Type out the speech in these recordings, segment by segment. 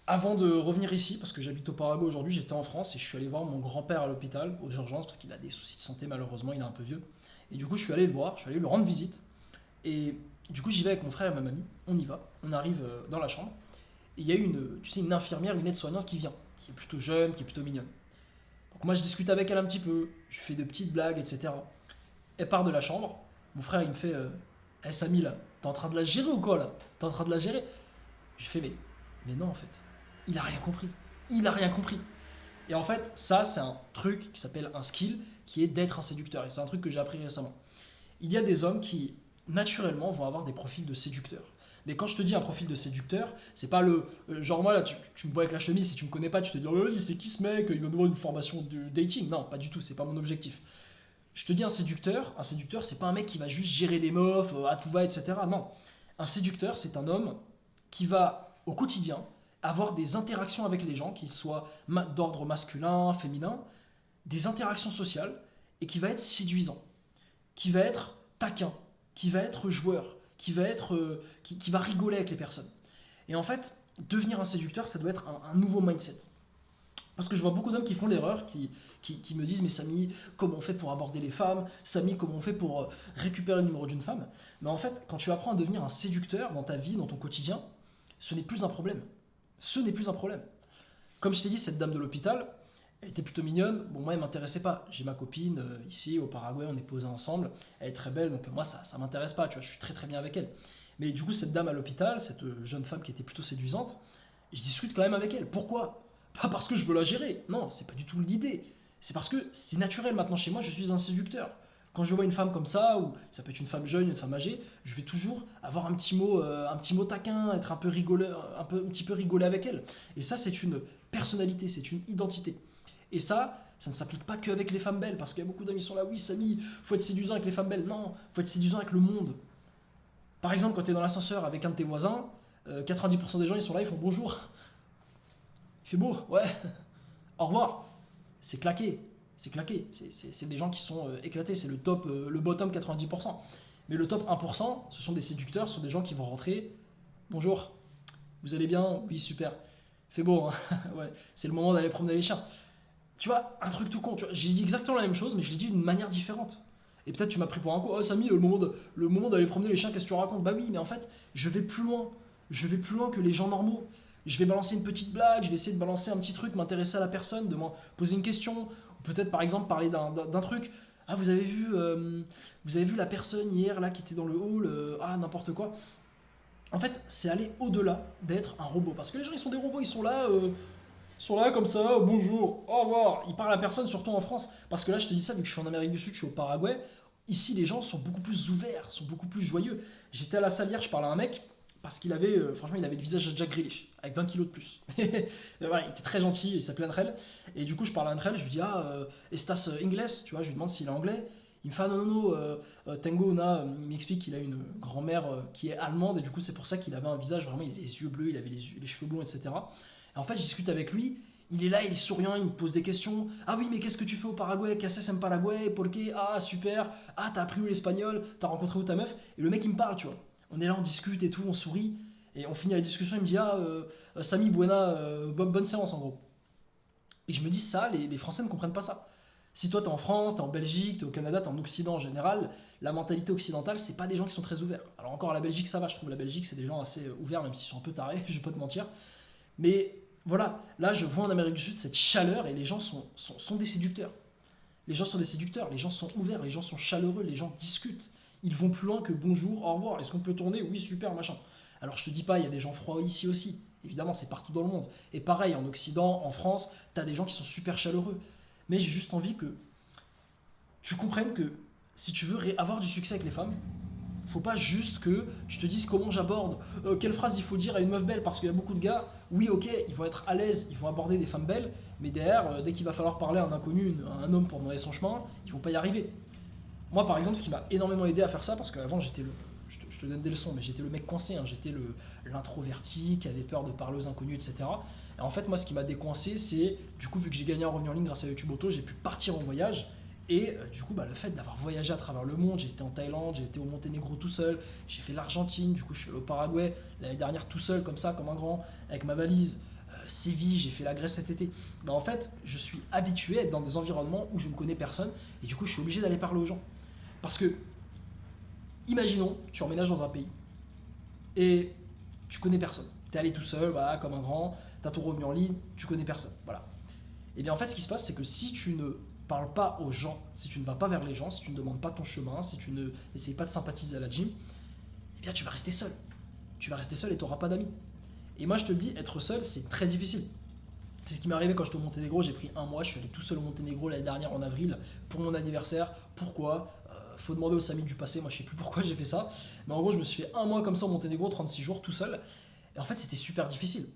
avant de revenir ici, parce que j'habite au Paraguay aujourd'hui, j'étais en France et je suis allé voir mon grand-père à l'hôpital, aux urgences, parce qu'il a des soucis de santé malheureusement, il est un peu vieux. Et du coup, je suis allé le voir, je suis allé lui rendre visite. Et du coup, j'y vais avec mon frère et ma mamie, on y va, on arrive dans la chambre. Et il y a une infirmière, une aide-soignante qui vient, qui est plutôt jeune, qui est plutôt mignonne. Donc moi, je discute avec elle un petit peu, je lui fais de petites blagues, etc. Elle part de la chambre, mon frère, il me fait Eh Samy, là, t'es en train de la gérer ou quoi, là? T'es en train de la gérer? Je fais mais non, en fait. Il a rien compris. Il a rien compris. Et en fait, ça, c'est un truc qui s'appelle un skill, qui est d'être un séducteur. Et c'est un truc que j'ai appris récemment. Il y a des hommes qui, naturellement, vont avoir des profils de séducteurs. Mais quand je te dis un profil de séducteur, c'est pas le. Genre, moi, là, tu me vois avec la chemise, si tu me connais pas, tu te dis, oh, vas-y, c'est qui ce mec? Il va nous voir une formation de dating. Non, pas du tout, c'est pas mon objectif. Je te dis un séducteur, c'est pas un mec qui va juste gérer des meufs à tout va, etc. Non. Un séducteur, c'est un homme qui va, au quotidien, avoir des interactions avec les gens, qu'ils soient d'ordre masculin, féminin, des interactions sociales, et qui va être séduisant, qui va être taquin, qui va être joueur, qui va rigoler avec les personnes. Et en fait, devenir un séducteur, ça doit être un nouveau mindset. Parce que je vois beaucoup d'hommes qui font l'erreur, qui me disent mais Samy, comment on fait pour aborder les femmes? Samy, comment on fait pour récupérer le numéro d'une femme? Mais en fait, quand tu apprends à devenir un séducteur dans ta vie, dans ton quotidien, ce n'est plus un problème. Ce n'est plus un problème. Comme je t'ai dit, cette dame de l'hôpital, elle était plutôt mignonne. Bon, moi, elle m'intéressait pas. J'ai ma copine ici au Paraguay, on est posés ensemble. Elle est très belle, donc moi, ça m'intéresse pas. Tu vois, je suis très très bien avec elle. Mais du coup, cette dame à l'hôpital, cette jeune femme qui était plutôt séduisante, je discute quand même avec elle. Pourquoi? Pas parce que je veux la gérer. Non, c'est pas du tout l'idée. C'est parce que c'est naturel maintenant chez moi, je suis un séducteur. Quand je vois une femme comme ça, ou ça peut être une femme jeune, une femme âgée, je vais toujours avoir un petit mot taquin, être un peu rigoleur, un petit peu rigoler avec elle. Et ça, c'est une personnalité, c'est une identité. Et ça ne s'applique pas qu'avec les femmes belles, parce qu'il y a beaucoup d'amis qui sont là, oui, Samy, faut être séduisant avec les femmes belles. Non, faut être séduisant avec le monde. Par exemple, quand tu es dans l'ascenseur avec un de tes voisins, 90% des gens ils sont là, ils font bonjour. Il fait beau, ouais, au revoir. C'est claqué, c'est claqué. C'est des gens qui sont éclatés, c'est le top, le bottom 90%. Mais le top 1%, ce sont des séducteurs, ce sont des gens qui vont rentrer. Bonjour, vous allez bien? Oui, super. Il fait beau, hein. Ouais, c'est le moment d'aller promener les chiens. Tu vois, un truc tout con. J'ai dit exactement la même chose, mais je l'ai dit d'une manière différente. Et peut-être tu m'as pris pour un con. Oh, Samy, le moment d'aller promener les chiens, qu'est-ce que tu racontes? Bah oui, mais en fait, je vais plus loin. Je vais plus loin que les gens normaux. Je vais balancer une petite blague, je vais essayer de balancer un petit truc, m'intéresser à la personne, de me poser une question, ou peut-être par exemple parler d'un truc. Ah, vous avez vu la personne hier là qui était dans le hall, ah n'importe quoi. En fait, c'est aller au-delà d'être un robot. Parce que les gens, ils sont des robots, ils sont là comme ça, bonjour, au revoir. Ils parlent à personne, surtout en France. Parce que là, je te dis ça, vu que je suis en Amérique du Sud, je suis au Paraguay. Ici, les gens sont beaucoup plus ouverts, sont beaucoup plus joyeux. J'étais à la salle hier, je parlais à un mec, parce qu'il avait, franchement, il avait le visage de Jack Grealish, avec 20 kilos de plus. Mais voilà, il était très gentil, il s'appelait Andrel. Et du coup, je parle à Andrel, je lui dis, estas inglés? Tu vois, je lui demande s'il est anglais. Il me fait, ah non, non, non, Tengo, il m'explique qu'il a une grand-mère qui est allemande, et du coup, c'est pour ça qu'il avait un visage, vraiment, il avait les yeux bleus, il avait les cheveux blonds, etc. Et en fait, je discute avec lui, il est là, il est souriant, il me pose des questions. Ah oui, mais qu'est-ce que tu fais au Paraguay? Qu'est-ce que en Paraguay? ¿Por qué? Ah, super. Ah, t'as appris où l'espagnol? T'as rencontré où ta meuf? Et le mec, il me parle, tu vois. On est là, on discute et tout, on sourit. Et on finit la discussion, il me dit, Samy, buena, bonne séance, en gros. Et je me dis, ça, les Français ne comprennent pas ça. Si toi, t'es en France, t'es en Belgique, t'es au Canada, t'es en Occident en général, la mentalité occidentale, c'est pas des gens qui sont très ouverts. Alors encore, la Belgique, ça va, je trouve. La Belgique, c'est des gens assez ouverts, même s'ils sont un peu tarés, je vais pas te mentir. Mais voilà, là je vois en Amérique du Sud cette chaleur et les gens sont des séducteurs. Les gens sont des séducteurs, les gens sont ouverts, les gens sont chaleureux, les gens discutent. Ils vont plus loin que bonjour, au revoir, est-ce qu'on peut tourner? Oui, super, machin. Alors je te dis pas, il y a des gens froids ici aussi. Évidemment, c'est partout dans le monde. Et pareil, en Occident, en France, t'as des gens qui sont super chaleureux. Mais j'ai juste envie que tu comprennes que si tu veux avoir du succès avec les femmes, faut pas juste que tu te dises comment j'aborde, quelle phrase il faut dire à une meuf belle, parce qu'il y a beaucoup de gars, oui ok, ils vont être à l'aise, ils vont aborder des femmes belles, mais derrière, dès qu'il va falloir parler à un inconnu, à un homme pour demander son chemin, ils vont pas y arriver. Moi par exemple, ce qui m'a énormément aidé à faire ça, parce qu'avant j'étais je te donne des leçons, mais j'étais le mec coincé, hein, j'étais l'introverti qui avait peur de parler aux inconnus, etc. Et en fait, moi ce qui m'a décoincé, c'est, du coup, vu que j'ai gagné un revenu en ligne grâce à YouTube Auto, j'ai pu partir en voyage. Et du coup, le fait d'avoir voyagé à travers le monde, j'ai été en Thaïlande, j'ai été au Monténégro tout seul, j'ai fait l'Argentine, du coup je suis allé au Paraguay l'année dernière tout seul, comme ça, comme un grand, avec ma valise. Séville, j'ai fait la Grèce cet été. Ben, en fait, je suis habitué à être dans des environnements où je ne connais personne et du coup, je suis obligé d'aller parler aux gens. Parce que, imaginons, tu emménages dans un pays et tu connais personne. Tu es allé tout seul, voilà, comme un grand, tu as ton revenu en ligne, tu connais personne. Voilà. Et bien en fait, ce qui se passe, c'est que si tu ne parles pas aux gens, si tu ne vas pas vers les gens, si tu ne demandes pas ton chemin, si tu ne essayes pas de sympathiser à la gym, eh bien tu vas rester seul. Tu vas rester seul et tu n'auras pas d'amis. Et moi, je te le dis, être seul, c'est très difficile. C'est ce qui m'est arrivé quand j'étais au Monténégro. J'ai pris un mois, je suis allé tout seul au Monténégro l'année dernière en avril pour mon anniversaire. Pourquoi Faut demander aux Samis du passé, moi je sais plus pourquoi j'ai fait ça. Mais en gros, je me suis fait un mois comme ça au Monténégro, 36 jours tout seul. Et en fait, c'était super difficile.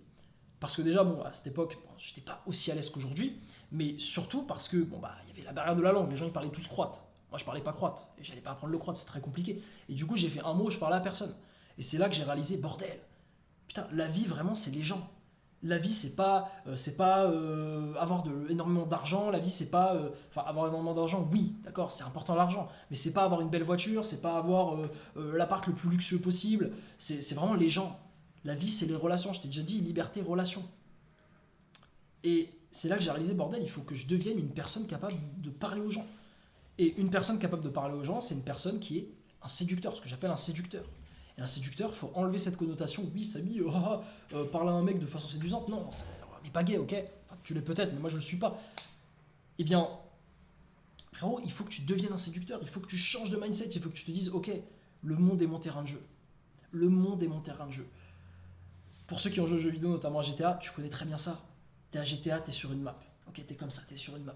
Parce que déjà, bon, à cette époque, bon, je n'étais pas aussi à l'aise qu'aujourd'hui, mais surtout parce que bon, bah, il y avait la barrière de la langue, les gens ils parlaient tous croate. Moi je parlais pas croate, et j'allais pas apprendre le croate, c'est très compliqué. Et du coup, j'ai fait un mot, je parlais à personne. Et c'est là que j'ai réalisé, bordel, putain, la vie vraiment, c'est les gens. La vie, c'est pas avoir énormément d'argent. La vie, c'est pas. Enfin, avoir énormément d'argent, oui, d'accord, c'est important l'argent. Mais c'est pas avoir une belle voiture, c'est pas avoir l'appart le plus luxueux possible. C'est vraiment les gens. La vie, c'est les relations. Je t'ai déjà dit, liberté, relation. Et c'est là que j'ai réalisé, bordel, il faut que je devienne une personne capable de parler aux gens. Et une personne capable de parler aux gens, c'est une personne qui est un séducteur, ce que j'appelle un séducteur. Et un séducteur, il faut enlever cette connotation. Oui, Samy, parler à un mec de façon séduisante, non, on n'est pas gay, ok, enfin, tu l'es peut-être, mais moi je le suis pas. Eh bien, frérot, il faut que tu deviennes un séducteur, il faut que tu changes de mindset, il faut que tu te dises, ok, le monde est mon terrain de jeu. Le monde est mon terrain de jeu. Pour ceux qui ont joué aux jeux vidéo, notamment à GTA, tu connais très bien ça. T'es à GTA, t'es sur une map. Ok, t'es comme ça, t'es sur une map.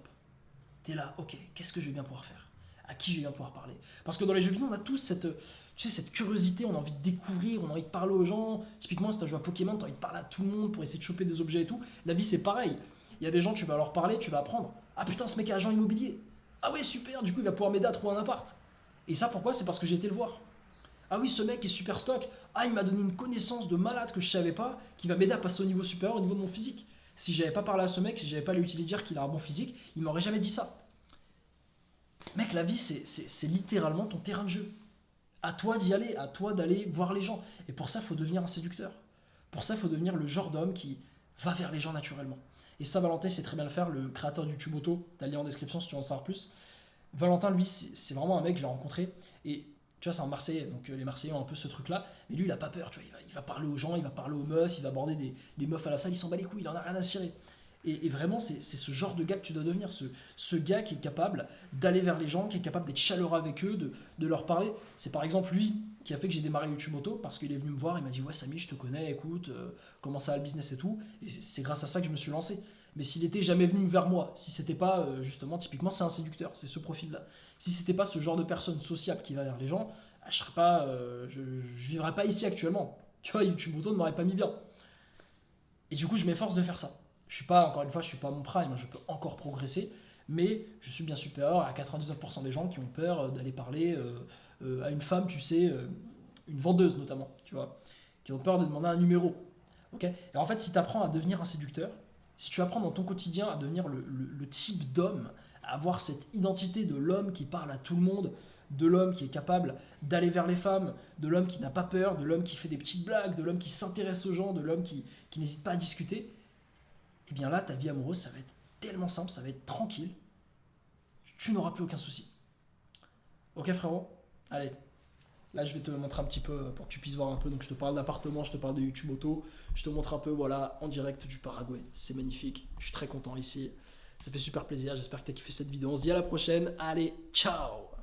T'es là, ok, qu'est-ce que je vais bien pouvoir faire? À qui je vais bien pouvoir parler? Parce que dans les jeux vidéo, on a tous cette curiosité, on a envie de découvrir, on a envie de parler aux gens. Typiquement, si t'as joué à Pokémon, t'as envie de parler à tout le monde pour essayer de choper des objets et tout. La vie, c'est pareil. Il y a des gens, tu vas leur parler, tu vas apprendre. Ah putain, ce mec est agent immobilier. Ah ouais, super, du coup, il va pouvoir m'aider à trouver un appart. Et ça, pourquoi? C'est parce que j'ai été le voir. Ah oui, ce mec est super stock. Ah, il m'a donné une connaissance de malade que je savais pas, qui va m'aider à passer au niveau supérieur, au niveau de mon physique. Si j'avais pas parlé à ce mec, si j'avais pas lui utiliser dire qu'il a un bon physique, il m'aurait jamais dit ça. Mec, la vie, c'est littéralement ton terrain de jeu. À toi d'y aller, à toi d'aller voir les gens. Et pour ça, il faut devenir un séducteur. Pour ça, il faut devenir le genre d'homme qui va vers les gens naturellement. Et ça, Valentin, c'est très bien le faire, le créateur du Tumoto. T'as le lien en description si tu veux en savoir plus. Valentin, lui, c'est vraiment un mec, je l'ai rencontré. Et tu vois, c'est un Marseillais, donc les Marseillais ont un peu ce truc-là. Mais lui, il a pas peur, tu vois. Il va parler aux gens, il va parler aux meufs, il va aborder des meufs à la salle, il s'en bat les couilles, il en a rien à cirer. Et vraiment, c'est ce genre de gars que tu dois devenir, ce gars qui est capable d'aller vers les gens, qui est capable d'être chaleureux avec eux, de leur parler. C'est par exemple lui qui a fait que j'ai démarré YouTube Moto, parce qu'il est venu me voir, il m'a dit ouais Samy, je te connais, écoute, comment ça va le business et tout. Et c'est grâce à ça que je me suis lancé. Mais s'il était jamais venu vers moi, si c'était pas justement, typiquement, c'est un séducteur, c'est ce profil-là. Si c'était pas ce genre de personne sociable qui va vers les gens, je serais pas, je vivrais pas ici actuellement. Tu vois, YouTube Moto ne m'aurait pas mis bien. Et du coup, je m'efforce de faire ça. Je suis pas, encore une fois, je suis pas à mon prime, je peux encore progresser, mais je suis bien supérieur à 99% des gens qui ont peur d'aller parler à une femme, tu sais, une vendeuse notamment, tu vois, qui ont peur de demander un numéro. Ok. Et en fait, si tu apprends à devenir un séducteur, si tu apprends dans ton quotidien à devenir le type d'homme, à avoir cette identité de l'homme qui parle à tout le monde, de l'homme qui est capable d'aller vers les femmes, de l'homme qui n'a pas peur, de l'homme qui fait des petites blagues, de l'homme qui s'intéresse aux gens, de l'homme qui n'hésite pas à discuter, et bien là, ta vie amoureuse, ça va être tellement simple, ça va être tranquille, tu n'auras plus aucun souci. Ok frérot? Allez, là je vais te montrer un petit peu pour que tu puisses voir un peu. Donc je te parle d'appartement, je te parle de YouTube Auto, je te montre un peu, voilà, en direct du Paraguay. C'est magnifique, je suis très content ici, ça fait super plaisir, j'espère que tu as kiffé cette vidéo. On se dit à la prochaine, allez, ciao!